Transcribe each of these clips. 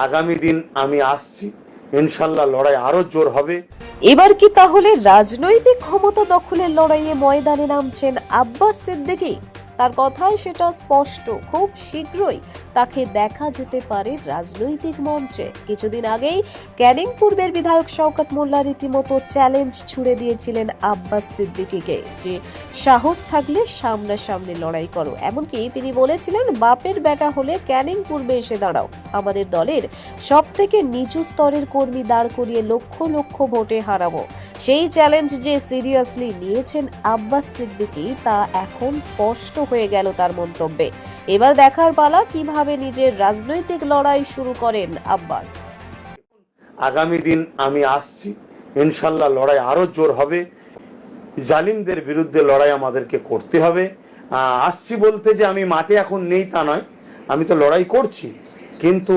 আগামী দিন আমি আসছি, ইনশাল্লাহ লড়াই আরো জোর হবে। এবার কি তাহলে রাজনৈতিক ক্ষমতা দখলের লড়াইয়ে ময়দানে নামছেন আব্বাস সিদ্দিকী? তার কথায় সেটা স্পষ্ট, খুব শীঘ্রই তাকে দেখা যেতে পারে রাজনৈতিক মঞ্চে। কিছুদিন আগেই ক্যানিং পূর্বের বিধায়ক শওকত মোল্লা রীতিমতো চ্যালেঞ্জ ছুড়ে দিয়েছিলেন আব্বাস সিদ্দিকীকে যে সাহস থাকলে সামনাসামনি লড়াই করো। এমনকি তিনি বলেছিলেন, বাপের বেটা হলে ক্যানিং পূর্বে এসে দাঁড়াও, আমাদের দলের সব থেকে নিচু স্তরের কর্মী দাঁড় করিয়ে লক্ষ লক্ষ ভোটে হারাবো। সেই চ্যালেঞ্জ যে সিরিয়াসলি নিয়েছেন আব্বাস সিদ্দিকী তা এখন স্পষ্ট হয়ে গেল তার মন্তব্যে। এবার দেখার পালা কিভাবে নিজের রাজনৈতিক লড়াই শুরু করেন আব্বাস। আগামী দিন আমি আসছি, ইনশাল্লাহ লড়াই আরো জোর হবে। জালিমদের বিরুদ্ধে লড়াই আমাদেরকে করতে হবে। আসছি বলতে যে আমি মাঠে এখন নেই তা নয়, আমি তো লড়াই করছি, কিন্তু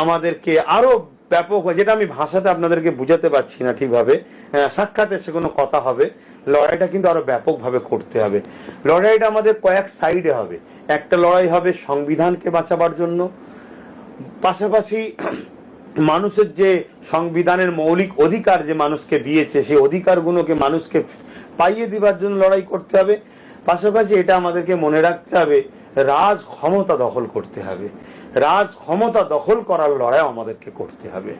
আমাদেরকে আরো ব্যাপক, যেটা আমি ভাষাতে আপনাদেরকে বুঝাতে পারছি না ঠিকভাবে, সাক্ষাতে সে কোনো কথা হবে, লড়াইটা কিন্তু আরো ব্যাপকভাবে করতে হবে। লড়াইটা আমাদের কয়েক সাইডে হবে। একটা লড়াই হবে সংবিধানকে বাঁচাবার জন্য, পাশাপাশি মানুষের যে সংবিধানের মৌলিক অধিকার যে মানুষকে দিয়েছে সেই অধিকারগুলোকে মানুষকে পাইয়ে দিবার জন্য লড়াই করতে হবে। পাশাপাশি এটা আমাদেরকে মনে রাখতে হবে, রাজ ক্ষমতা দখল করতে হবে। রাজ ক্ষমতা দখল করার লড়াই আমাদেরকে করতে হবে।